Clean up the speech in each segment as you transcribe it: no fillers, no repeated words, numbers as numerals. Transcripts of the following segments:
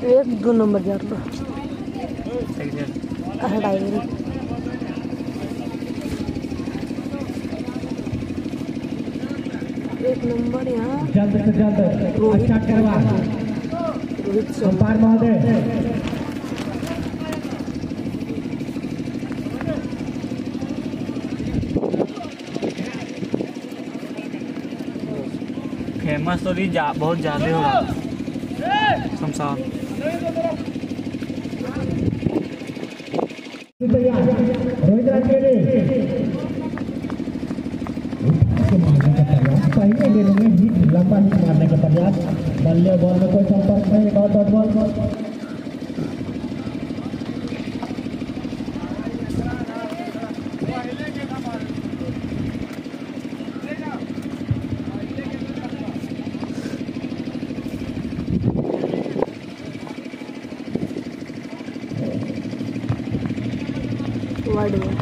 एक 2 नंबर जा रहा डायरी एक नंबर यहाँ जल्द से जल्द अच्छा करवा रोहित अंपायर महोदय। फेमस तो भी बहुत ज़्यादा हो रहा शमशान। रोहित पहले गेंद में हिट लंबा हिट मारने का प्रयास, बल्ले बॉल में कोई संपर्क नहीं, एक और डॉट बॉल। वाइड बॉल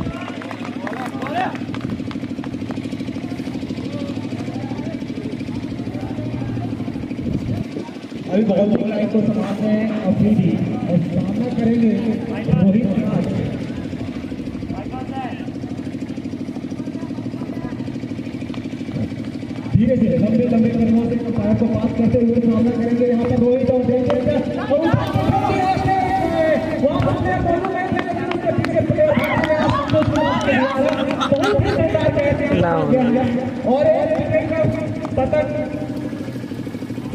अभी बॉलिंग लाइन को संभालते हैं अफरीदी और सामना करेंगे रोहित। धीरे धीरे लंबे लंबे कदमों से पैर को पास करते हुए सामना करेंगे यहाँ पर रोहित और पतन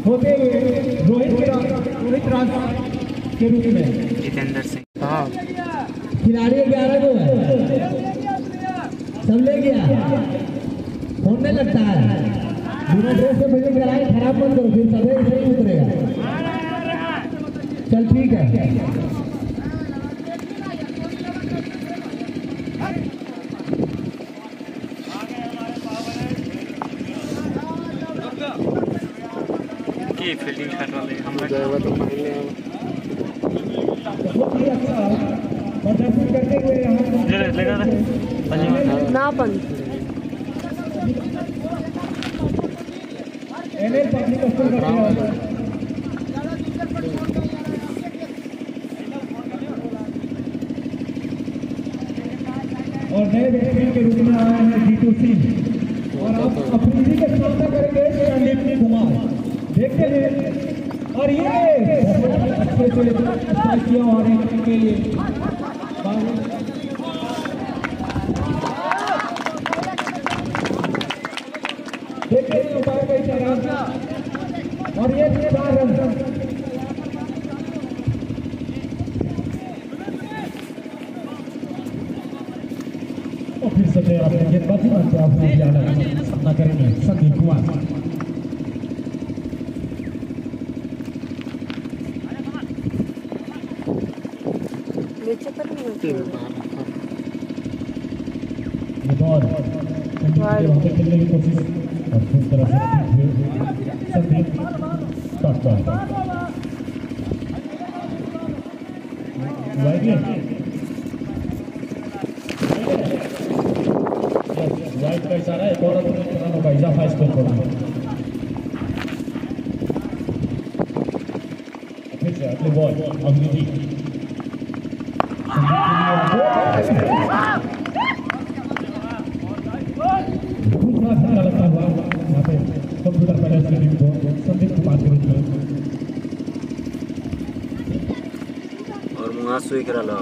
होते हुए रोहित राज के रूप में जितेंद्र सिंह। हाँ खिलाड़ी 11 को है, सब ले गया, होने लगता है। बिना ड्रेस से फील्डिंग कराए, खराब मत करो, फिर सब सही उतरेगा। चल ठीक है। की फील्डिंग कर रहे हम लोग तो पहले प्रदर्शन करते हुए लगा ना बंद पब्लिक स्कूल का और नए बैट्समैन के रूप में आए हैं जीतू सिंह और आप अफरीदी के सामना करेंगे संदीप कुमार। देखते हैं और ये अच्छे से किया और के लिए देखते हैं उपाय का इशारा और ये 4 रन। और फिर से अपने गेंदबाजी में अपने सामना करेंगे संदीप कुमार। खेलने की कोशिश और पूरी तरह से संदीप वाइड का इशारा है, और रन होगा, इजाफा स्कोर होगा। फिर से अगली बॉल अफरीदी लगता हुआ यहाँ पे कंप्यूटर पैलेस के टीम को संदीप कुमार के रूप में और मुँह सुई करा लो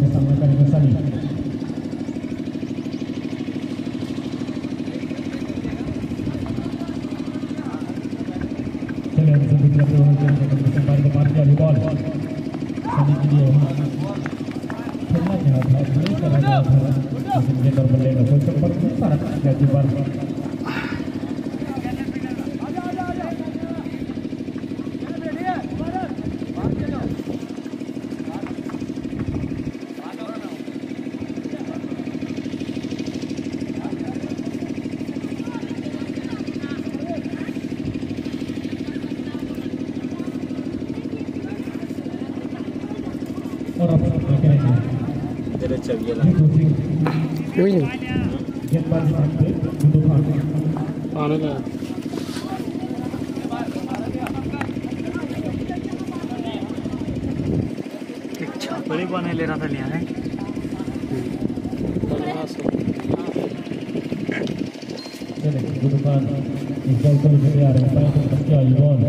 सामना करेंगे सनी। लेन से दूसरा संभाल को मार किया बॉल सनी के लिए वहाँ खेलना चाहा था नहीं करना चाहा था लेकिन ये नॉर्मल लेन कोई संपर्क नहीं सारा कैची बार और अब करेंगे तेरे चाहिए कोई नहीं गेंदबाजी करते गुड्डू खान आने लगा एक छापड़ी बने ले रहा था लिया है चले गुड्डू खान इस बॉल को लेकर आ रहे हैं तो क्या ये बॉल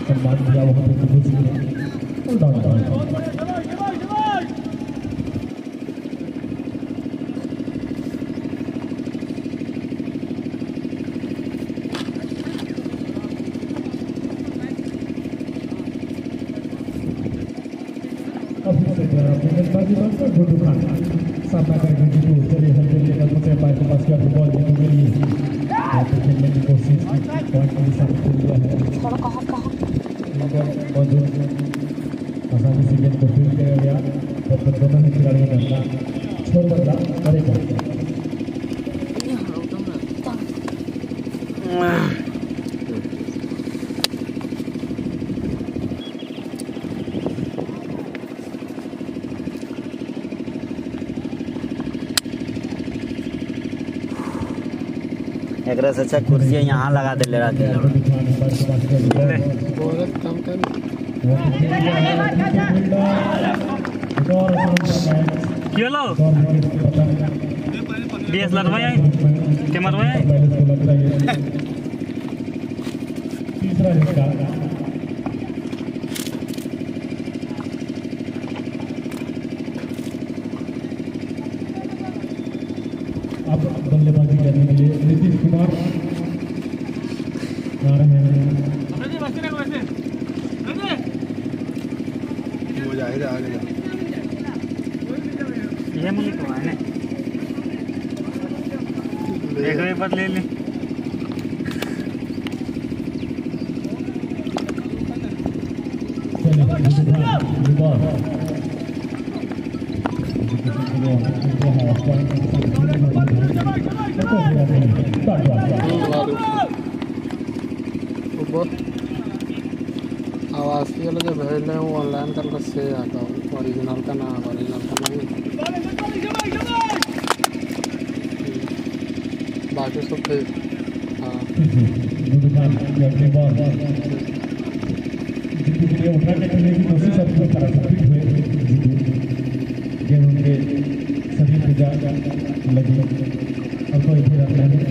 सम्मान दिया वहाँ पे गुड्डू सिंह और डाउन गेंदबाजी पर गुड्डू खान सामना करेंगे जीतू चलिए हल्के लेकर फतेह पार के पास किया बॉल जीतू के लिए यहाँ पे खेलने की कोशिश पॉइंट के साथ खेल लिया है मगर मौजूद आसानी से गेंद को फील्ड किया गया तब दोनों ही खिलाड़ियों ने अपना छोर बदला करेगा एक रस अच्छा कुर्सी यहाँ लगा दे ले रहा था हेलो DSLR में कैमरा में तीसरा हिस्सा अब बल्लेबाजी करने के लिए नीतीश कुमार आ रहे हैं ये मुझे तो है एक बार ले ले आवासीय वाला जो भेज रहे हैं वो ऑनलाइन कर से आता हूँ ओरिजिनल का ना नहीं बाकी सब ठीक हाँ उठा के खेलने की कोशिश अपनी तरफ से फिट हुए गेंद उनके शरीर पे जा लगी और कोई भी रखना नहीं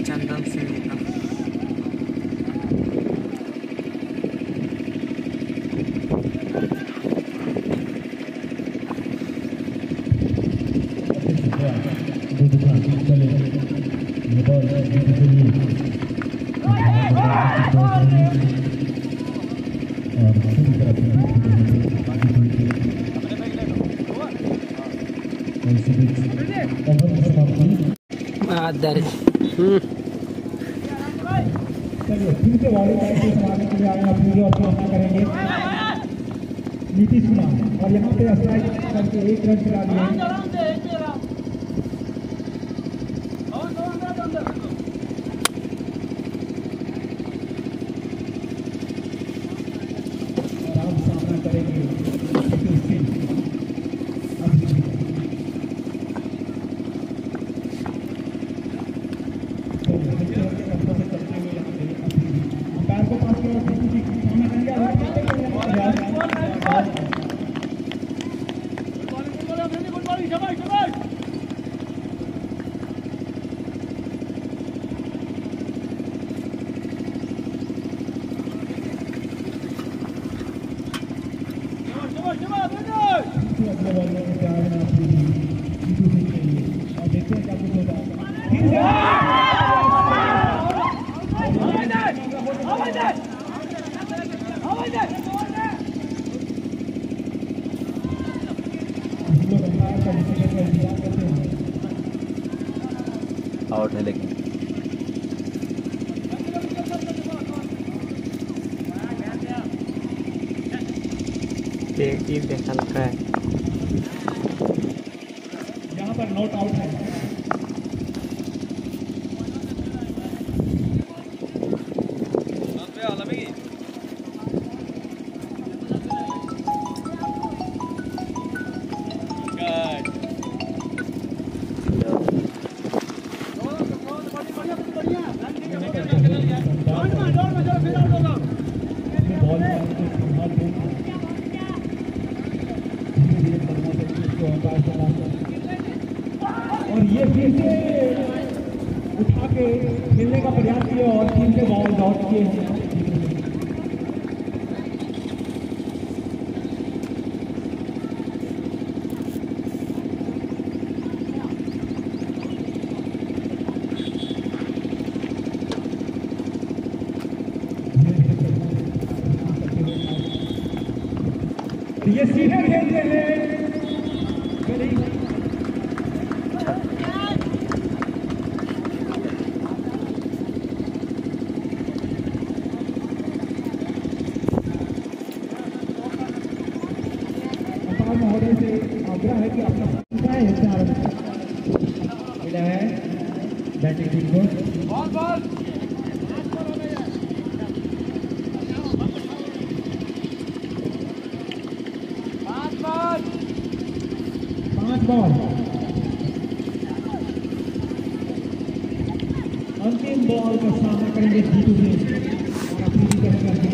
चंदन सिंह चले ये बॉल जीतू के लिए और पूरी तरह से इसी बीच ओवर की समाप्ति चलिए फिर से वाली टाइम से समाप्ति के लिए आए हैं पूरी और अपना करेंगे नीतीश कुमार और यहाँ पे स्ट्राइक करके 1 रन चला दिए आउट है लेकिन एक चीज देखा लगता है यहाँ पर नॉट आउट है। और ये फिर से उठा के खेलने का प्रयास किया और टीम के बॉल आउट किए हैं। ये सीधे खेलते हैं महोदय से आग्रह है कि अपना है बैटिंग टीम को बॉल 5 बॉल अंतिम बॉल का सामना करेंगे जीतू सिंह और अपनी करेंगे अंतिम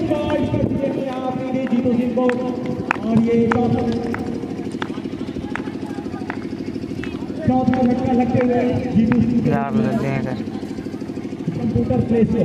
बॉल जीतू सिंह को और ये चौथा झटका लगते हुए जीतू सिंह कंप्यूटर प्ले से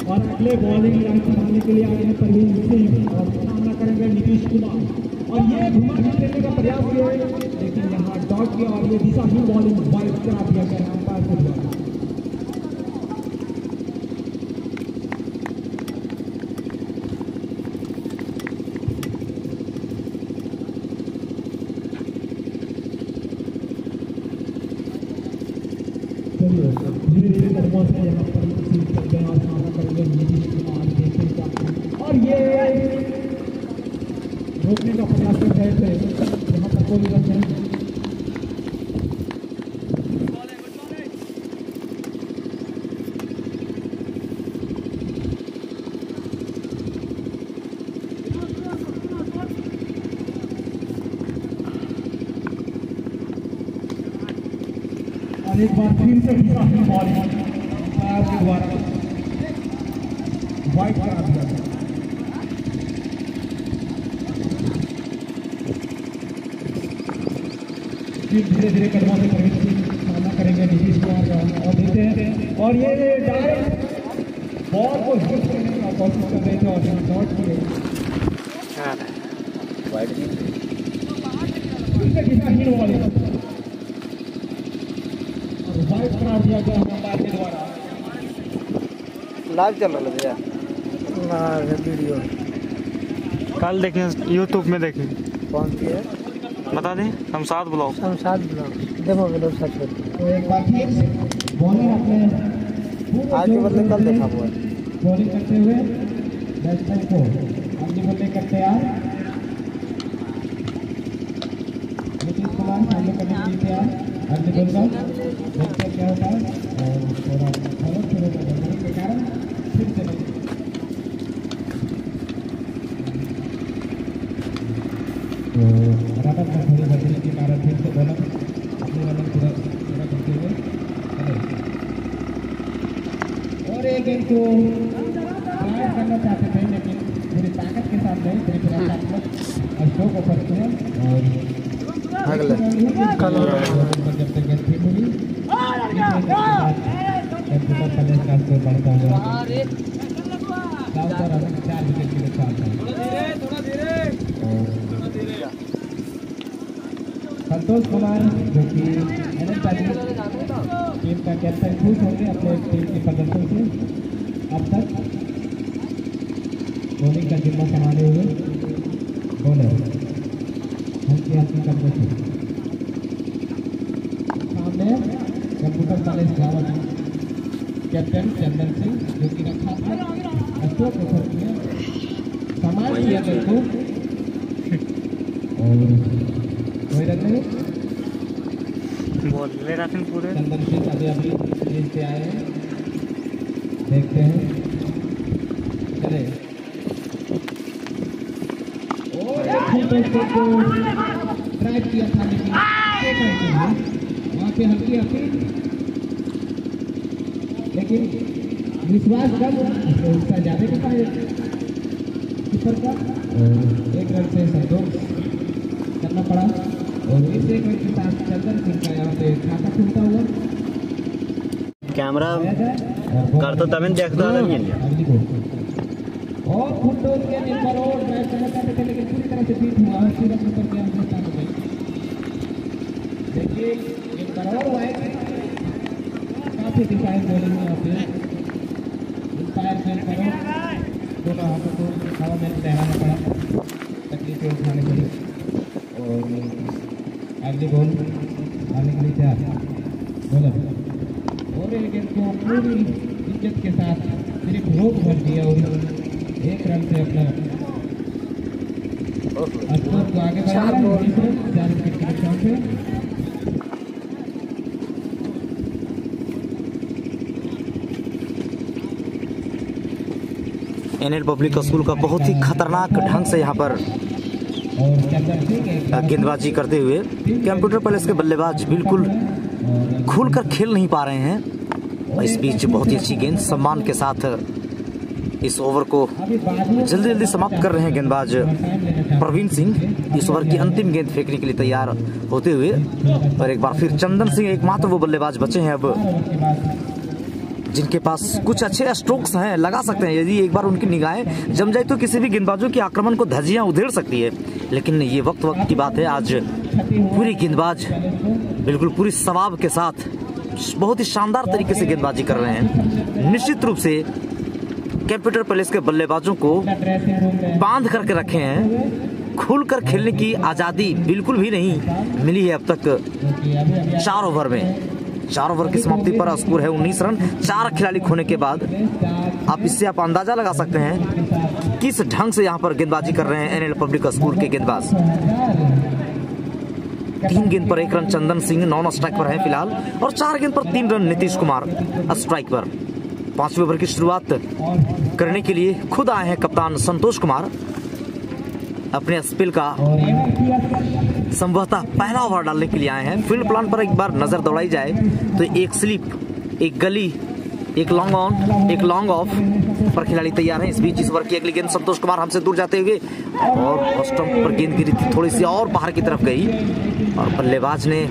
और अगले बॉलिंग लाइन संभालने के लिए आए हैं परवीन सिंह और सामना करेंगे नीतीश कुमार और ये घुमा खेलने का प्रयास किया लेकिन यहाँ डॉट किया और ये दिशाहीन बॉलिंग वाइड करा दिया गया अंपायर के द्वारा। धीरे धीरे कदमों से यहाँ पर और सामना करेंगे नीतीश कुमार देखते और ये रोकने का प्रयास कर रहे थे यहाँ पर कोई रन नहीं। और एक बार फिर से बॉल अंपायर के द्वारा वाइड करा दिया धीरे धीरे कदमों से सामना करेंगे नीतीश कुमार का और देते हैं और ये डायरेक्ट बॉल को हिट करने का कोशिश कर रहे थे और शॉट किए वाइड करा दिया गया अंपायर के द्वारा। लाइव चल रहा है यार वीडियो कल देखें यूट्यूब में देखें कौन सी है बता दें शमशाद ब्लॉग देखो वीडियो सर्च कर तो एक बार फिर बॉलिंग अपने आज के बदले कल देखा हुआ है बॉलिंग करते हुए बैट्समैन को अगली बल्ले करते यार नीतीश कुमार सामने करने के लिए तैयार अगली बल्ला देखते क्या होता है और थोड़ा फॉलो शुरू करने के कारण फिर से रनर में थोड़ी बचने के कारण फिर से बॉलर अपनी रनर पूरा करते हुए चले और एक गेंद को फायर करना चाहते थे लेकिन पूरी ताकत के साथ नहीं फिर स्ट्रोक ओवर किया और जब तक गेंद ठीक हुई कंप्यूटर पैलेस का स्कोर बढ़ता हुआ 4 विकेट के साथ संतोष कुमार जो कि टीम का कैप्टन खुश होंगे अपने टीम के प्रदर्शन से अब तक बॉलिंग का जिम्मा संभाले हुए बॉलर हल्की कदमों से सामने computer palace ground captain Chandan Singh जो कि रक्षात्मक अशोक ओवर किया समान किया को और कोई रन नहीं बोल ले रहा पूरे चंदन सिंह अभी नीचे से आए हैं देखते हैं चले और ड्राइव किया था लेकिन वहाँ पे हल्की लेकिन विश्वास कम उसका ज्यादा के पाए कीपर का एक रन से संतोष करना पड़ा और इस एक रन के साथ चंदन सिंह का यहाँ पे खाता खुलता हुआ कैमरा करतो तमें देखता अगली को और फुटबॉल के ऊपर और ड्राइव करना चाहते थे लेकिन पूरी तरह से बीट हुआ सीधा ऊपर के अंदर हो गई देखिए एक बार और वाइड काफी डिफाइन बॉलिंग में यहाँ पे इंस्पायर फील करो दोनों हाथों को हवा में लहराना पड़ा तकलीफें उठानी पड़ी और अगली बॉल आने के लिए तैयार बॉलर और एक गेंद को पूरी इज्जत के साथ सिर्फ रोक भर दिया और एक रन से अपना स्कोर को आगे बढ़ाया 4 विकेट के नुकसान से एनएल पब्लिक स्कूल का बहुत ही खतरनाक ढंग से यहाँ पर गेंदबाजी करते हुए कंप्यूटर पैलेस के बल्लेबाज बिल्कुल खुलकर खेल नहीं पा रहे हैं। इस बीच बहुत ही अच्छी गेंद सम्मान के साथ इस ओवर को जल्दी जल्दी समाप्त कर रहे हैं गेंदबाज प्रवीण सिंह। इस ओवर की अंतिम गेंद फेंकने के लिए तैयार होते हुए और एक बार फिर चंदन सिंह एकमात्र वो बल्लेबाज बचे हैं अब जिनके पास कुछ अच्छे स्ट्रोक्स हैं, लगा सकते हैं। यदि एक बार उनकी निगाहें जम जाए तो किसी भी गेंदबाजों के आक्रमण को धज्जियां उधेड़ सकती है। लेकिन ये वक्त की बात है, आज पूरी गेंदबाज बिल्कुल पूरी सवाब के साथ बहुत ही शानदार तरीके से गेंदबाजी कर रहे हैं। निश्चित रूप से कंप्यूटर पैलेस के बल्लेबाजों को बांध करके रखे हैं, खुलकर खेलने की आजादी बिल्कुल भी नहीं मिली है अब तक। 4 ओवर में 4 ओवर की समाप्ति पर स्कोर है 19 रन। 4 खिलाड़ी खोने के बाद आप इससे अंदाजा लगा सकते हैं किस ढंग से यहाँ पर गेंदबाजी कर रहे हैं एनएल पब्लिक स्कूल के गेंदबाज। 3 गेंद पर 1 run Chandan Singh non strike पर है फिलहाल और 4 गेंद पर 3 रन नीतीश कुमार स्ट्राइक पर। 5वें ओवर की शुरुआत करने के लिए खुद आए हैं कप्तान संतोष कुमार। अपने स्पिल का संभवतः पहला ओवर डालने के लिए आए हैं। फील्ड प्लान पर एक बार नजर दौड़ाई जाए तो एक स्लिप, एक गली, एक लॉन्ग ऑन, एक लॉन्ग ऑफ पर खिलाड़ी तैयार हैं। इस बीच इस ओवर की अगली गेंद संतोष कुमार हमसे दूर जाते हुए और स्टंप पर गेंद गिरी थी, थोड़ी सी और बाहर की तरफ गई और बल्लेबाज ने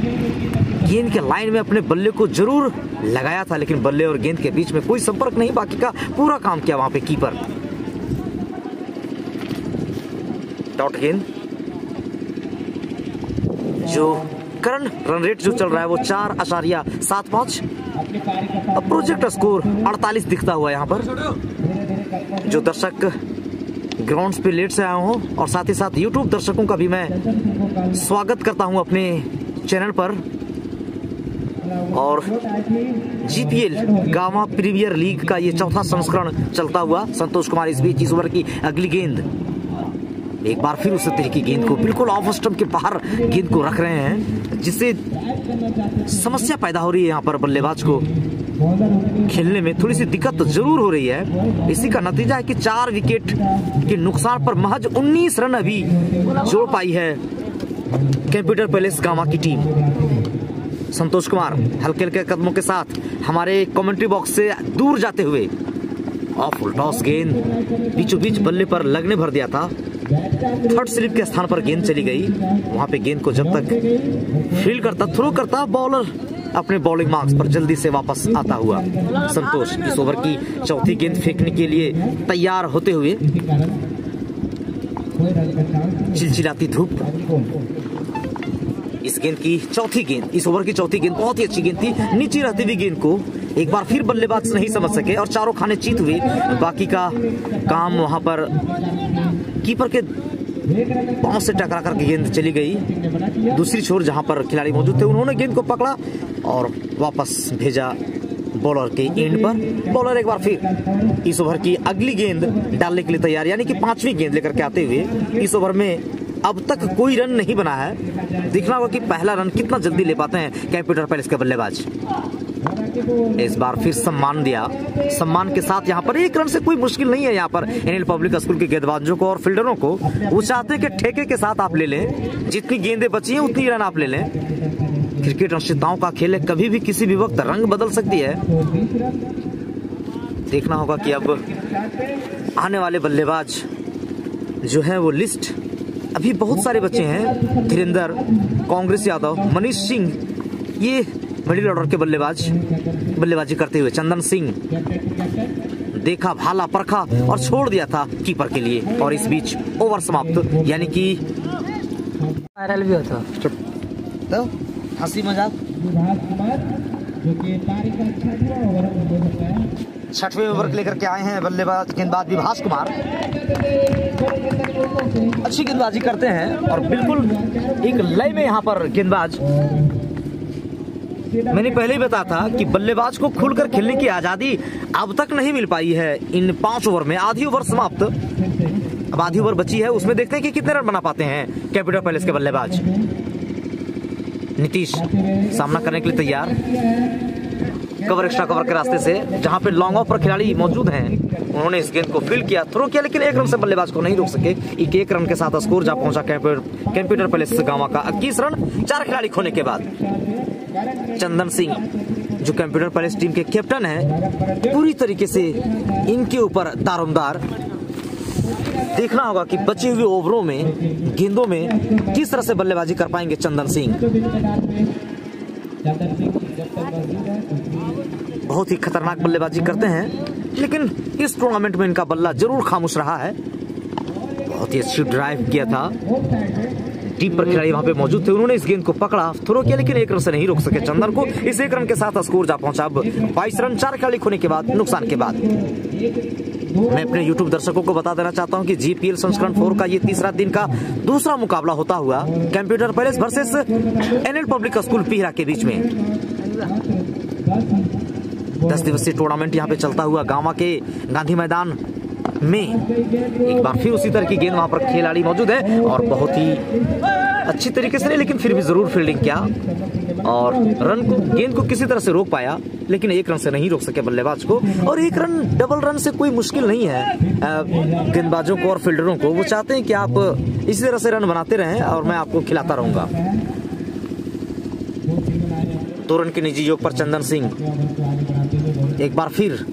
गेंद के लाइन में अपने बल्ले को जरूर लगाया था लेकिन बल्ले और गेंद के बीच में कोई संपर्क नहीं। बाकी का पूरा काम किया वहां पे कीपर। डॉट गेंद जो करंट रन रेट जो चल रहा है वो 4.75। प्रोजेक्ट स्कोर 48 दिखता हुआ यहाँ पर। जो दर्शक ग्राउंड्स पे लेट से आए हों और साथ ही साथ यूट्यूब दर्शकों का भी मैं स्वागत करता हूं अपने चैनल पर। और जीपीएल गामा प्रीमियर लीग का ये 4था संस्करण चलता हुआ। संतोष कुमार इस बीच इस ओवर की अगली गेंद एक बार फिर उस तरह की गेंद को बिल्कुल ऑफ स्टंप के बाहर गेंद को रख रहे हैं जिससे समस्या पैदा हो रही है। यहाँ पर बल्लेबाज को खेलने में थोड़ी सी दिक्कत जरूर हो रही है। इसी का नतीजा है कि 4 विकेट के नुकसान पर महज 19 रन अभी जोड़ पाई है कंप्यूटर पैलेस गामा की टीम। संतोष कुमार हल्के हल्के कदमों के साथ हमारे कमेंट्री बॉक्स से दूर जाते हुए और फुल टॉस गेंद बीचों बीच बल्ले पर लगने भर दिया था। थर्ड स्लिप के स्थान पर गेंद चली गई। वहां पे गेंद को जब तक फील्ड करता, थ्रो करता, बॉलर अपने बॉलिंग मार्क्स पर जल्दी से वापस आता हुआ संतोष इस ओवर की चौथी गेंद फेंकने के लिए तैयार होते हुए। चिलचिलाती धूप, इस गेंद की चौथी गेंद, इस ओवर की चौथी गेंद बहुत ही अच्छी गेंद थी। नीचे रहती हुई गेंद को एक बार फिर बल्लेबाज नहीं समझ सके और चारों खाने चीत हुए। बाकी का काम वहां पर कीपर के पांव से टकरा कर गेंद चली गई। दूसरी छोर जहां पर खिलाड़ी मौजूद थे उन्होंने गेंद को पकड़ा और वापस भेजा बॉलर के एंड पर। बॉलर एक बार फिर इस ओवर की अगली गेंद डालने के लिए तैयार, यानी कि पांचवी गेंद लेकर के आते हुए। इस ओवर में अब तक कोई रन नहीं बना है। देखना होगा कि पहला रन कितना जल्दी ले पाते हैं कंप्यूटर पैलेस के बल्लेबाज। इस बार फिर सम्मान दिया, सम्मान के साथ यहाँ पर एक रन से कोई मुश्किल नहीं है। यहाँ पर एनएल पब्लिक स्कूल के गेंदबाजों को और फील्डरों को वो चाहते हैं कि ठेके के साथ आप ले लें, जितनी गेंदें बची हैं उतनी रन आप ले लें। क्रिकेट अनिश्चितताओं का खेल है, कभी भी किसी भी वक्त रंग बदल सकती है। देखना होगा कि अब आने वाले बल्लेबाज जो है वो लिस्ट, अभी बहुत सारे बच्चे हैं। धीरेंद्र, कांग्रेस यादव, मनीष सिंह, ये मिडिल ऑर्डर के बल्लेबाजी करते हुए। चंदन सिंह देखा, भाला, परखा और छोड़ दिया था कीपर के लिए। और इस बीच ओवर समाप्त, यानी कि वायरल भी होता तो हंसी मजाक। छठवें ओवर लेकर के आए हैं बल्लेबाज गेंदबाज विभास कुमार। अच्छी गेंदबाजी करते हैं और बिल्कुल एक लय में यहाँ पर गेंदबाज। मैंने पहले ही बताया था कि बल्लेबाज को खुलकर खेलने की आजादी अब तक नहीं मिल पाई है इन 5 ओवर में। आधी ओवर समाप्त, अब आधी ओवर बची है, उसमें देखते हैं कि कितने रन बना पाते हैं कैपिटल पैलेस के बल्लेबाज। नीतीश सामना करने के लिए तैयार, कवर एक्स्ट्रा कवर के रास्ते से, जहां पे लॉन्ग ऑफ पर खिलाड़ी मौजूद हैं। उन्होंने इस गेंद को फील्ड किया, थ्रो किया, लेकिन एक रन से बल्लेबाज को नहीं रोक सके। एक रन के साथ स्कोर जा पहुंचा कंप्यूटर पैलेस गांवा का 21 रन 4 खिलाड़ी खोने के बाद। चंदन सिंह जो कंप्यूटर पैलेस टीम के कैप्टन हैं, पूरी तरीके से इनके ऊपर दारोमदार। देखना होगा कि बचे हुए ओवरों में, गेंदों में किस तरह से बल्लेबाजी कर पाएंगे चंदन सिंह। बहुत ही खतरनाक बल्लेबाजी करते हैं, लेकिन इस टूर्नामेंट में इनका बल्ला जरूर खामोश रहा है। बहुत ही अच्छी ड्राइव किया था, टीम पर खिलाड़ी वहां पे मौजूद थे, उन्होंने इस गेंद को पकड़ा, थ्रो किया, लेकिन एक रन से नहीं रोक सके चंदन को। इस एक रन के साथ स्कोर जा पहुंचा अब 22 रन 4 खिलाड़ी खोने के बाद, नुकसान के बाद। मैं अपने YouTube दर्शकों को बता देना चाहता हूं कि GPL संस्करण 4 का ये तीसरा दिन का दूसरा मुकाबला होता हुआ computer palace versus NL public school Pihara के बीच में 10 दिवसीय टूर्नामेंट यहां पे चलता हुआ गांवा के गांधी मैदान में। एक बार फिर उसी तरह की गेंद, वहां पर खिलाड़ी मौजूद है और बहुत ही अच्छी तरीके से नहीं, लेकिन फिर भी जरूर फील्डिंग किया और रन को, गेंद को किसी तरह से रोक पाया, लेकिन एक रन से नहीं रोक सके बल्लेबाज को। और एक रन, डबल रन से कोई मुश्किल नहीं है गेंदबाजों को और फील्डरों को। वो चाहते हैं कि आप इसी तरह से रन बनाते रहें और मैं आपको खिलाता रहूंगा। 2 रन के निजी योग पर चंदन सिंह एक बार फिर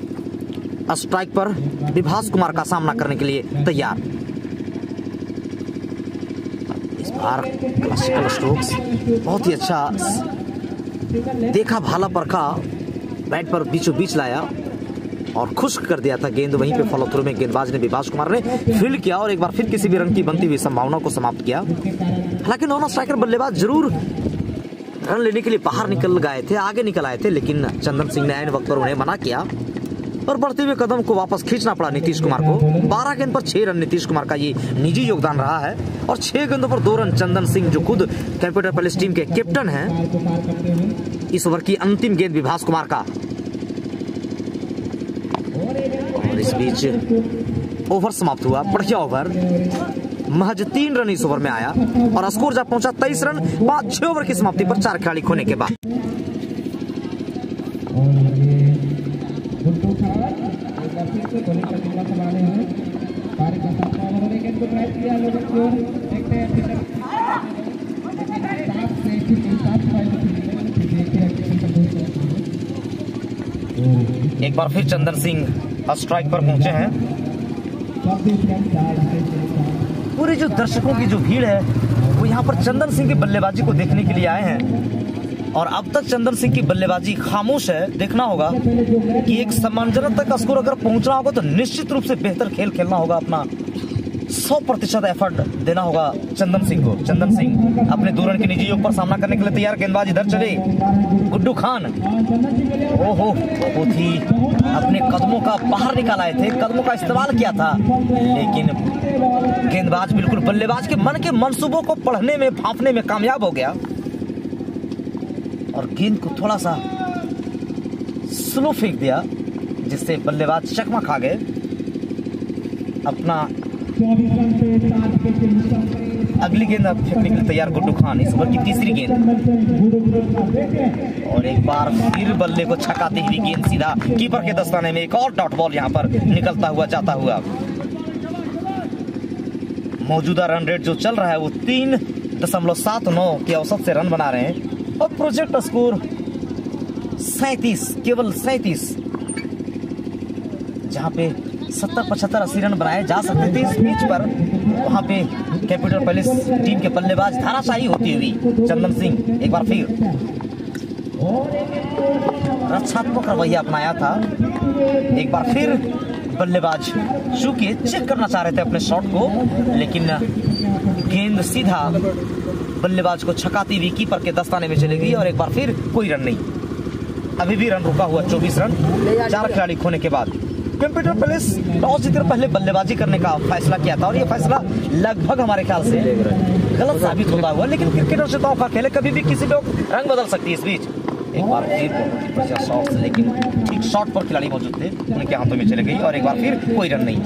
स्ट्राइक पर विभास कुमार का सामना करने के लिए तैयार। इस बार क्लासिकल स्ट्रोक्स बहुत ही अच्छा देखा, भाला परखा, बैट पर बीचों बीच लाया और खुश्क कर दिया था गेंद। वहीं पे फॉलो थ्रू में गेंदबाज ने विभास कुमार ने फील्ड किया और एक बार फिर किसी भी रन की बनती हुई संभावना को समाप्त किया। हालांकि नॉन स्ट्राइकर बल्लेबाज जरूर रन लेने के लिए बाहर निकल गए थे, आगे निकल आए थे, लेकिन चंदन सिंह ने ऐन वक्त पर उन्हें मना किया और बढ़ते हुए कदम को वापस खींचना पड़ा नीतीश कुमार को। 12 गेंद पर 6 रन नीतीश कुमार का ये निजी योगदान रहा है और 6 गेंदों पर 2 रन चंदन सिंह जो खुद कंप्यूटर पैलेस टीम के कैप्टन हैं। इस ओवर की अंतिम गेंद विभास कुमार का और इस बीच ओवर समाप्त हुआ। बढ़िया ओवर, महज 3 रन इस ओवर में आया और स्कोर जा पहुंचा 23 रन 5-6 ओवर की समाप्ति पर 4 खिलाड़ी खोने के बाद। एक बार फिर चंदन सिंह स्ट्राइक पर पहुंचे हैं। पूरे जो दर्शकों की जो भीड़ है वो यहाँ पर चंदन सिंह की बल्लेबाजी को देखने के लिए आए हैं और अब तक चंदन सिंह की बल्लेबाजी खामोश है। देखना होगा कि एक सम्मानजनक तक स्कोर अगर पहुंचना होगा तो निश्चित रूप से बेहतर खेल खेलना होगा, अपना 100% एफर्ट देना होगा चंदन सिंह को। चंदन सिंह अपने 2 रन के निजी योग पर सामना करने के लिए तैयार। गेंदबाज इधर चले, गुड्डू खान ओहो बहुत ही अपने कदमों का बाहर निकाल आए थे, कदमों का इस्तेमाल किया था, लेकिन गेंदबाज बिल्कुल बल्लेबाज के मन के मंसूबों को पढ़ने में भांपने में कामयाब हो गया और गेंद को थोड़ा सा स्लो फेंक दिया जिससे बल्लेबाज चकमा खा गए। अपना अगली गेंद अब फेंकने के लिए तैयार गुड्डू खान, इस ओवर की तीसरी गेंद और एक बार फिर बल्ले को छकाते हुए गेंद सीधा कीपर के दस्ताने में। एक और डॉट बॉल यहां पर निकलता हुआ जाता हुआ। मौजूदा रन रेट जो चल रहा है वो 3.79 के औसत से रन बना रहे हैं और प्रोजेक्ट स्कोर 37, केवल 37, जहां पे 70, 75, 80 रन बनाए जा सकते थे इस पिच पर, वहां पे कैपिटल पैलेस टीम के बल्लेबाज धाराशाही होती हुई। चंदन सिंह एक बार फिर रक्षात्मक रवैया अपनाया था, एक बार फिर बल्लेबाज चूंकि चेक करना चाह रहे थे अपने शॉट को, लेकिन गेंद सीधा बल्लेबाज को छकाती हुई कीपर के दस्ताने में चली गई और एक बार फिर कोई रन नहीं। अभी भी रन रुका हुआ 24 रन 4 खिलाड़ी खोने के बाद। कैपिटल पैलेस टॉस जीतकर पहले बल्लेबाजी करने का फैसला किया था और ये फैसला लगभग हमारे ख्याल से गलत साबित होता हुआ, लेकिन क्रिकेटर से तो का खेल है, कभी भी किसी लोग रंग बदल सकती है। इस बीच एक बार फिर शॉट, लेकिन ठीक शॉट पर खिलाड़ी मौजूद थे, उनके हाथों में चले गई और एक बार फिर कोई रन नहीं।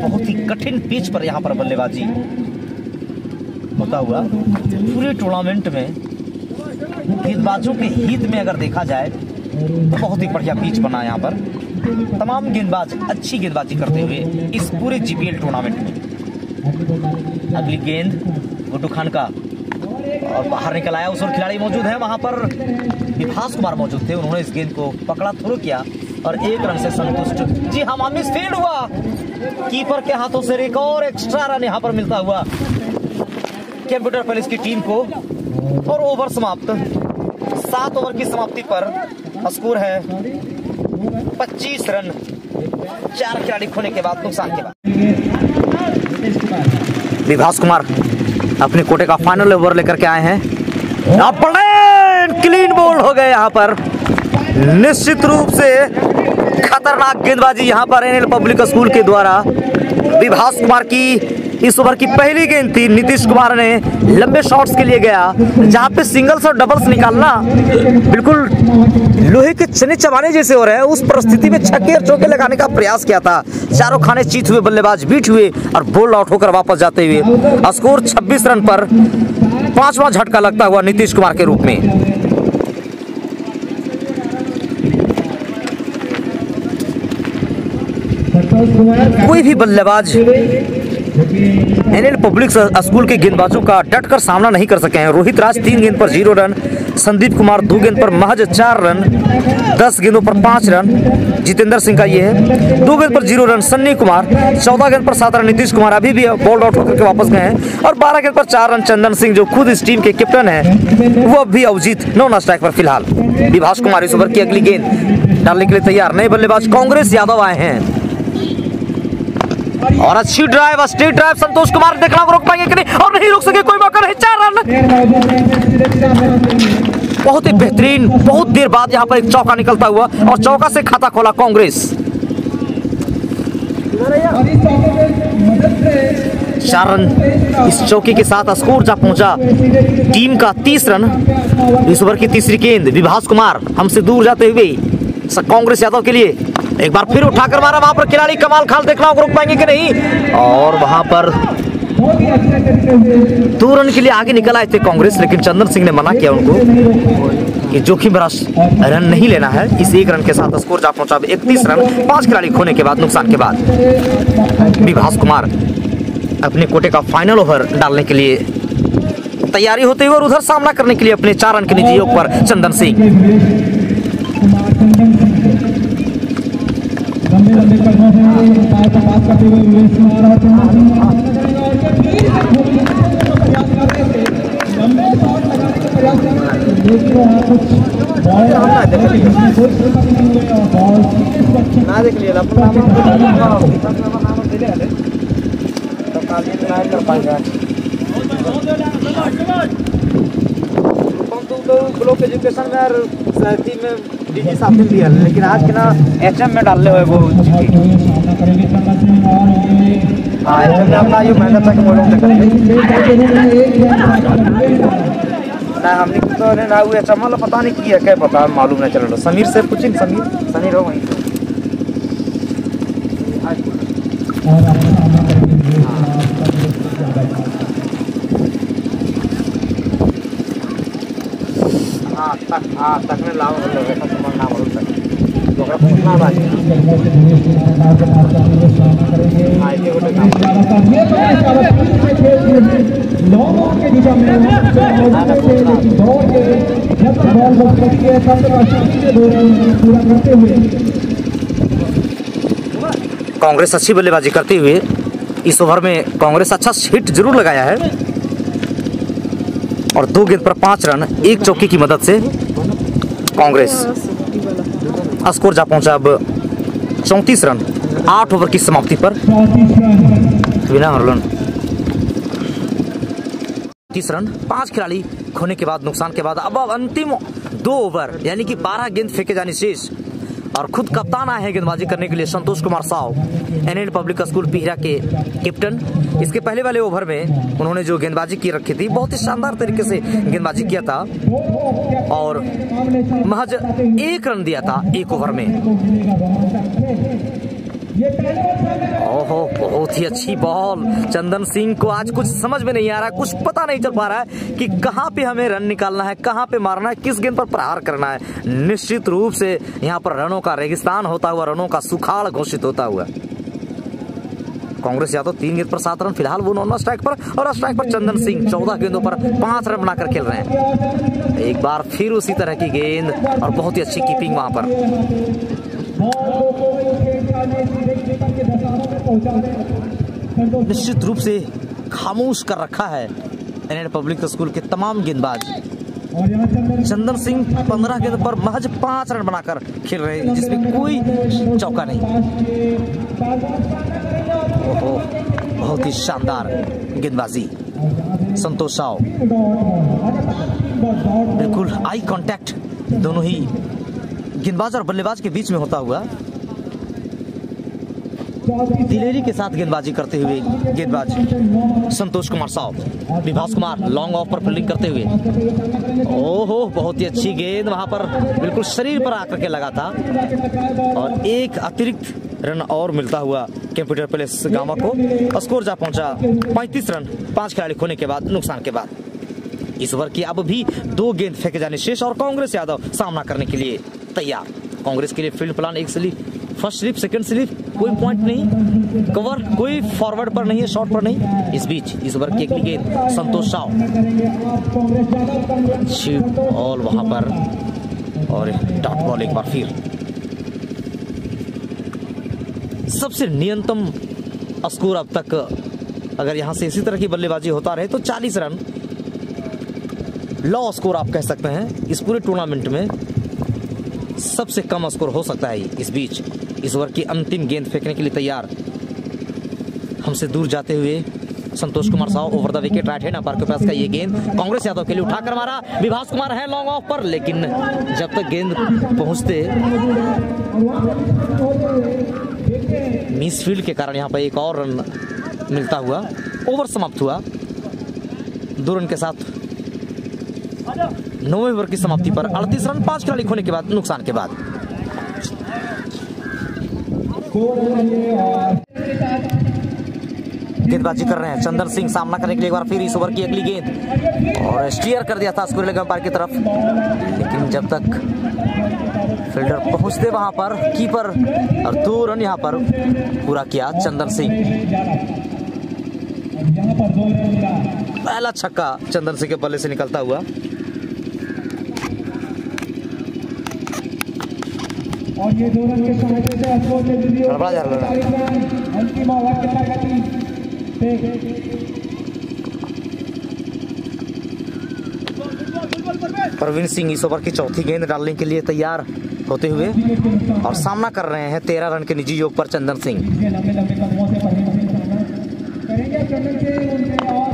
बहुत ही कठिन पिच पर यहाँ पर बल्लेबाजी होता हुआ। पूरे टूर्नामेंट में गेंदबाजों के हित में अगर देखा जाए तो बहुत ही बढ़िया पिच बना यहाँ पर, तमाम गेंदबाज अच्छी गेंदबाजी करते हुए इस पूरे जीपीएल टूर्नामेंट में। अगली गेंद गुड्डू खान का और बाहर निकल आया, उस और खिलाड़ी मौजूद है वहां पर, विभास कुमार मौजूद थे, उन्होंने इस गेंद को पकड़ा, थ्रो किया और 1 रन से संतुष्ट। जी हाँ, मामिस फील्ड हुआ, कीपर के हाथों से एक और एक्स्ट्रा रन यहाँ पर मिलता हुआ कैपिटल पैलेस की टीम को और ओवर समाप्त। 7 ओवर की समाप्ति पर स्कोर है 25 रन 4 खिलाड़ी खोने के बाद, नुकसान के बाद। विभास कुमार अपने कोटे का फाइनल ओवर लेकर के आए हैं। क्लीन बोल्ड हो गए यहाँ पर, निश्चित रूप से खतरनाक गेंदबाजी यहाँ पर एनएल पब्लिक स्कूल के द्वारा। विभास कुमार की इस ओवर की पहली गेंद थी, नीतीश कुमार ने लंबे शॉट्स के लिए गया, जहां पे सिंगल्स और डबल्स निकालना बिल्कुल लोहे के चने चबाने जैसे हो रहे हैं, उस परिस्थिति में छक्के और चौके लगाने का प्रयास किया था। चारों खाने चीत हुए, बल्लेबाज बीट हुए और बोल्ड आउट होकर वापस जाते हुए स्कोर 26 रन पर 5वां झटका लगता हुआ नीतीश कुमार के रूप में। कोई भी बल्लेबाज एनएल पब्लिक स्कूल के गेंदबाजों का डटकर सामना नहीं कर सके हैं। रोहित राज 3 गेंद पर 0 रन, संदीप कुमार 2 गेंद पर महज 4 रन, 10 गेंदों पर 5 रन जितेंद्र सिंह का ये है, 2 गेंद पर 0 रन सन्नी कुमार, 14 गेंद पर 7 रन नीतीश कुमार अभी भी बॉल्ड आउट होकर के वापस गए हैं और 12 गेंद पर 4 रन चंदन सिंह जो खुद इस टीम के कैप्टन है, वो अब भी अवजीत नॉन स्ट्राइक पर फिलहाल। विभास कुमार इस ओवर की अगली गेंद डालने के लिए तैयार। नए बल्लेबाज कांग्रेस यादव आए हैं और अच्छी drive, straight drive Santosh Kumar, देखना रोक पाएंगे कि नहीं, और नहीं रोक सके, कोई मौका नहीं, 4 रन। बहुत ही बेहतरीन, बहुत देर बाद यहां पर एक चौका निकलता हुआ और चौका से खाता खोला कांग्रेस। 4 रन इस चौके के साथ स्कोर जा पहुंचा टीम का 30 रन। इस ओवर की तीसरी गेंद विभास कुमार हमसे दूर जाते हुए कांग्रेस यादव के लिए एक बार फिर उठाकर मारा, वहां पर खिलाड़ी कमाल खान, देखना होगा रोक पाएंगे कि नहीं, और वहां पर 2 रन के लिए आगे निकल आए थे कांग्रेस, लेकिन चंदन सिंह ने मना किया उनको कि जोखिम भरा रन नहीं लेना है। इस 1 रन के साथ स्कोर जा पहुंचा 31 रन 5 खिलाड़ी खोने के बाद, नुकसान के बाद। विभास कुमार अपने कोटे का फाइनल ओवर डालने के लिए तैयारी होते हुए और उधर सामना करने के लिए अपने 4 रन के निजी योग पर चंदन सिंह। लंबे लंबे कदमों से पास करते हुए विवेक कुमार और चंदन सिंह प्रयास कर रहे थे, लंबे शॉट लगाने का प्रयास कर रहे थे, लेकिन वहाँ कुछ बॉल ना देख लिया ब्लॉक एजुकेशन में और साथी में डीजी साहब ने दिया, लेकिन आज के ना एचएम में डालने हुए वो अपना ये मेहनत था कि वो लोग ना हमने तो ना हुए चमल पता नहीं किया क्या पता मालूम नहीं चल रहा। समीर से पूछिए, समीर हो वहीं तक में लाभ नाम तो पूछना कांग्रेस अच्छी बल्लेबाजी करते हुए इस ओवर में कांग्रेस अच्छा हिट जरूर लगाया है और 2 गेंद पर 5 रन 1 चौके की मदद से कांग्रेस स्कोर जा पहुंचा अब 34 रन 8 ओवर की समाप्ति पर बिना रन 30 रन 5 खिलाड़ी खोने के बाद नुकसान के बाद अब अंतिम 2 ओवर यानी कि 12 गेंद फेंके जाने शेष और खुद कप्तान आए हैं गेंदबाजी करने के लिए Santosh Kumar Sao, NN public school Pihara के कैप्टन। इसके पहले वाले ओवर में उन्होंने जो गेंदबाजी की रखी थी बहुत ही शानदार तरीके से गेंदबाजी किया था और महज 1 रन दिया था 1 ओवर में। ओहो बहुत ही अच्छी बॉल। चंदन सिंह को आज कुछ समझ में नहीं आ रहा है, कुछ पता नहीं चल पा रहा है कि कहां पे हमें रन निकालना है, कहां पे मारना है, किस गेंद पर प्रहार करना है। निश्चित रूप से यहां पर रनों का रेगिस्तान होता हुआ, रनों का सुखाड़ घोषित होता हुआ। कांग्रेस या तो 3 गेंद पर 7 रन, फिलहाल वो नॉन स्ट्राइक पर और स्ट्राइक पर चंदन सिंह 14 गेंदों पर 5 रन बनाकर खेल रहे हैं। एक बार फिर उसी तरह की गेंद और बहुत ही अच्छी कीपिंग वहां पर। निश्चित रूप से खामोश कर रखा है एनएन पब्लिक स्कूल के तमाम गेंदबाज। चंदन सिंह 15 गेंद पर महज 5 रन बनाकर खेल रहे हैं जिसमें कोई चौका नहीं। ओहो बहुत ही शानदार गेंदबाजी संतोष साव। बिल्कुल आई कांटेक्ट दोनों ही गेंदबाज और बल्लेबाज के बीच में होता हुआ दिलेरी के साथ गेंदबाजी करते हुए गेंदबाज संतोष कुमार साव। विभास कुमार लॉन्ग ऑफ पर फील्डिंग करते हुए, ओहो बहुत ही अच्छी गेंद वहां पर बिल्कुल शरीर पर आकर के लगा था और एक अतिरिक्त रन और मिलता हुआ कंप्यूटर पैलेस गामा को। स्कोर जा पहुंचा 35 रन 5 खिलाड़ी खोने के बाद नुकसान के बाद। इस ओवर की अब भी 2 गेंद फेंके जाने शेष और कांग्रेस यादव सामना करने के लिए तैयार। कांग्रेस के लिए field plan 1 slip, first slip, second slip, कोई पॉइंट नहीं, कवर कोई फॉरवर्ड पर नहीं है, शॉर्ट पर नहीं। इस बीच इस ओवर की अगली गेंद संतोष साव, अच्छी बॉल वहां पर और डॉट बॉल एक बार फिर। सबसे न्यूनतम स्कोर अब तक अगर यहां से इसी तरह की बल्लेबाजी होता रहे तो 40 रन लो स्कोर आप कह सकते हैं। इस पूरे टूर्नामेंट में सबसे कम स्कोर हो सकता है। इस बीच इस ओवर की अंतिम गेंद फेंकने के लिए तैयार हमसे दूर जाते हुए Santosh Kumar Sao over the wicket right hand umpire के पास का ये गेंद कांग्रेस यादव के लिए उठाकर मारा। विभास कुमार है लॉन्ग ऑफ पर, लेकिन जब तक गेंद पहुंचते मिस फील्ड के कारण यहां पर एक और रन मिलता हुआ ओवर समाप्त हुआ। 2 रन के साथ 9वें ओवर की समाप्ति पर 38 रन 5 खिलाड़ी खोने के बाद नुकसान के बाद। गेंदबाजी कर रहे हैं चंदन सिंह, सामना करने के लिए एक बार फिर इस ओवर की अगली गेंद और स्टीयर कर दिया था स्कोर लेग अंपायर की तरफ, लेकिन जब तक फील्डर पहुंचते वहां पर कीपर और 2 रन यहां पर पूरा किया चंदन सिंह। पहला छक्का चंदन सिंह के बल्ले से निकलता हुआ। और ये 2 रन के सहायता से अशोक ने गड़बड़ा जा रहा है। अंतिम ओवर के प्रगति प्रवीण सिंह इस ओवर की चौथी गेंद डालने के लिए तैयार होते हुए और सामना कर रहे हैं 13 रन के निजी योग पर चंदन सिंह।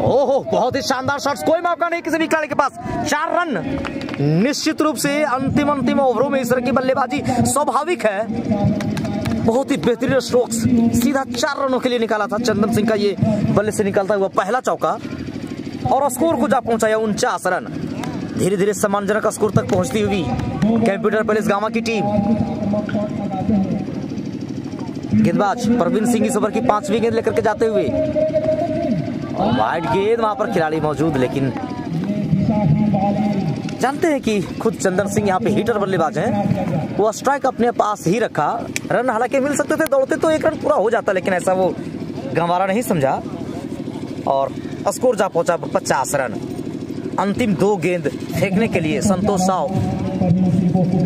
ओहो, बहुत ही शानदार शॉट्स, कोई मौका नहीं किसी भी खिलाड़ी के पास। 4 रन निश्चित रूप से अंतिम ओवरों में इस तरह की बल्लेबाजी स्वाभाविक है। बहुत ही बेहतरीन स्ट्रोक्स, सीधा 4 रनों के लिए निकाला था चंदन सिंह का ये बल्ले से निकलता हुआ पहला चौका और स्कोर को जा पहुंचाया 49 रन। धीरे धीरे सम्मानजनक स्कोर तक पहुंचती हुई कंप्यूटर पैलेस गामा की टीम। गेंदबाज प्रवीण सिंह इस ओवर की 5वीं गेंद लेकर के जाते हुए और वाइड गेंद, वहां पर खिलाड़ी मौजूद, लेकिन जानते हैं कि खुद चंदन सिंह यहाँ पे हीटर बल्लेबाज हैं। वो स्ट्राइक अपने पास ही रखा। रन हालांकि मिल सकते थे, दौड़ते तो 1 रन पूरा हो जाता, लेकिन ऐसा वो गंवारा नहीं समझा और स्कोर जा पहुंचा 50 रन। अंतिम 2 गेंद फेंकने के लिए संतोष साव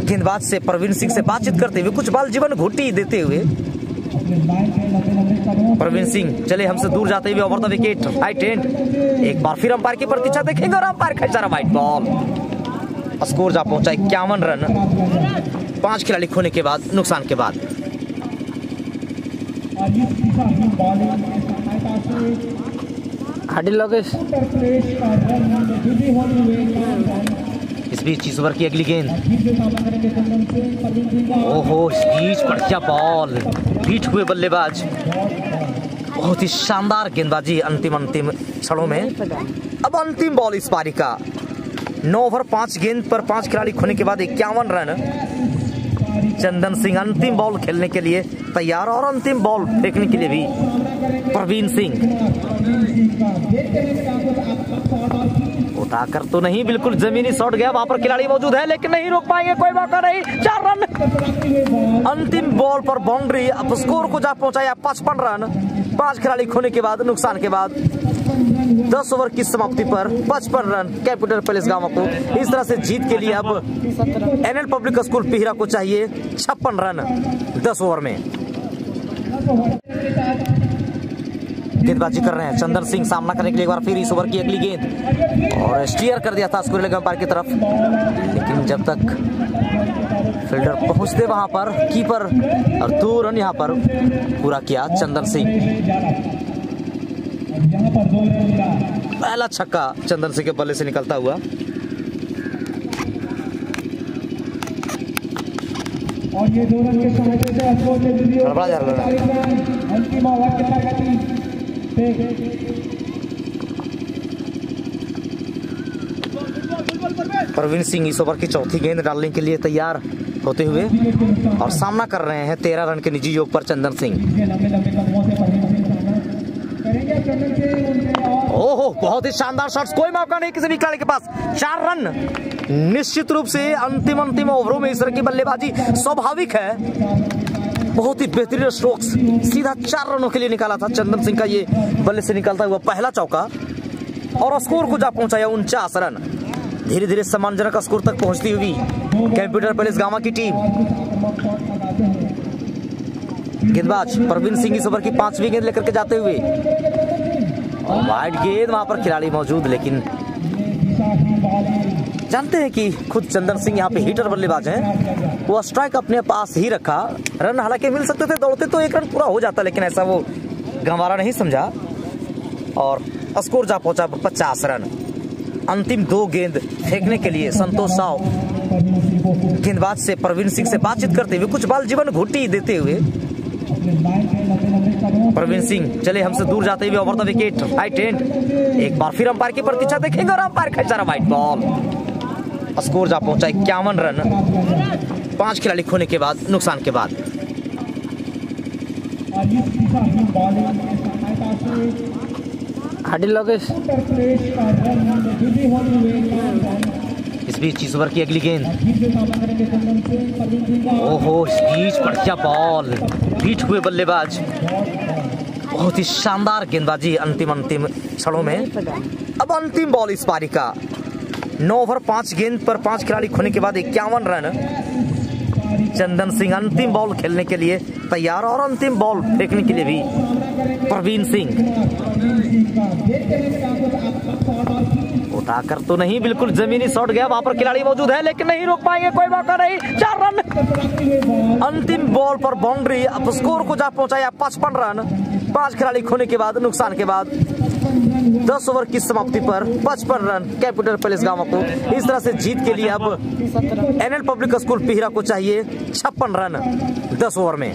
गेंदबाज से प्रवीण सिंह से बातचीत करते हुए कुछ बाल जीवन घुट्टी देते हुए प्रवीण सिंह चले हमसे दूर जाते हुए over the wicket height and. एक बार फिर अंपायर की प्रतीक्षा देखेंगे और अंपायर खींचा रहा व्हाइट बॉल। स्कोर जा पहुंचा 51 रन 5 खिलाड़ी खोने के बाद, नुकसान के बाद। हाडी लोकेश इस बीच इस ओवर की अगली गेंद, ओहो, इस बीच बढ़िया बॉल, बीट हुए बल्लेबाज, बहुत ही शानदार गेंदबाजी अंतिम क्षणों में। अब अंतिम बॉल इस पारी का 9 ओवर 5 गेंद पर 5 खिलाड़ी खोने के बाद 51 रन। चंदन सिंह अंतिम बॉल खेलने के लिए तैयार और अंतिम बॉल फेंकने के लिए भी प्रवीण सिंह। उठाकर तो नहीं, बिल्कुल जमीनी शॉट गया, वहां पर खिलाड़ी मौजूद है लेकिन नहीं रोक पाएंगे, कोई मौका नहीं। 4 रन अंतिम बॉल पर बाउंड्री। अब स्कोर को जा पहुंचाया 55 रन 5 खिलाड़ी खोने के बाद, नुकसान के बाद। 10 ओवर की समाप्ति पर 55 रन कैपिटल पैलेस गांव को इस तरह से जीत के लिए अब एनएल पब्लिक स्कूल पिहरा को चाहिए 56 रन 10 ओवर में। गेंदबाजी कर रहे हैं चंदन सिंह, सामना करने के लिए एक बार फिर इस ओवर की अगली गेंद और स्टीयर कर दिया था स्कोर अंपायर की तरफ, लेकिन जब तक फील्डर पहुंचते वहां पर कीपर और 2 रन यहां पर पूरा किया चंदन सिंह। पहला छक्का चंदन सिंह के बल्ले से निकलता हुआ। और ये 2 रन के सहायता से अशोक ने गड़बड़ा जा रहा है। अंतिम ओवर के प्रगति प्रवीण सिंह इस ओवर की चौथी गेंद डालने के लिए तैयार होते हुए और सामना कर रहे हैं 13 रन के निजी योग पर चंदन सिंह। ओहो, बहुत ही शानदार शॉट्स, कोई मौका नहीं किसी भी खिलाड़ी के पास। 4 रन निश्चित रूप से अंतिम ओवरों में इस तरह की बल्लेबाजी स्वाभाविक है। बहुत ही बेहतरीन स्ट्रोक्स, सीधा 4 रनों के लिए निकाला था चंदन सिंह का ये बल्ले से निकलता हुआ पहला चौका और स्कोर को जा पहुंचाया 49 रन। धीरे धीरे सम्मानजनक स्कोर तक पहुंचती हुई कंप्यूटर पैलेस गामा की टीम। गेंदबाज प्रवीण सिंह इस ओवर की 5वीं गेंद लेकर के जाते हुए और वाइड गेंद, वहां पर खिलाड़ी मौजूद, लेकिन जानते हैं कि खुद चंदन सिंह यहाँ पे हीटर बल्लेबाज हैं। वो स्ट्राइक अपने पास ही रखा। रन हालांकि मिल सकते थे, दौड़ते तो 1 रन पूरा हो जाता, लेकिन ऐसा वो गंवारा नहीं समझा और स्कोर जा पहुंचा 50 रन। अंतिम 2 गेंद फेंकने के लिए संतोष साव गेंदबाज से प्रवीण सिंह से बातचीत करते हुए कुछ बाल जीवन घुट्टी देते हुए प्रवीण सिंह चले हमसे दूर जाते हुए over the wicket height and. एक बार फिर अंपायर की प्रतीक्षा देखेंगे और अंपायर खींचा रहा व्हाइट बॉल। स्कोर जा पहुंचा 51 रन 5 खिलाड़ी खोने के बाद, नुकसान के बाद। हाडी लोकेश इस बीच इस ओवर की अगली गेंद, ओहो, इस बीच बढ़िया बॉल, बीट हुए बल्लेबाज, बहुत ही शानदार गेंदबाजी अंतिम क्षणों में। अब अंतिम बॉल इस पारी का। 9 ओवर 5 गेंद पर 5 खिलाड़ी खोने के बाद 51 रन। चंदन सिंह अंतिम बॉल खेलने के लिए तैयार और अंतिम बॉल फेंकने के लिए भी प्रवीण सिंह। उठाकर तो नहीं, बिल्कुल जमीनी शॉट गया, वहां पर खिलाड़ी मौजूद है लेकिन नहीं रोक पाएंगे, कोई मौका नहीं। 4 रन अंतिम बॉल पर बाउंड्री। अब स्कोर को जा पहुंचाया 55 रन 5 खिलाड़ी खोने के बाद, नुकसान के बाद। 10 ओवर की समाप्ति पर 55 रन कैपिटल पैलेस गांव को इस तरह से जीत के लिए अब एनएल पब्लिक स्कूल पिहिरा को चाहिए 56 रन 10 ओवर में।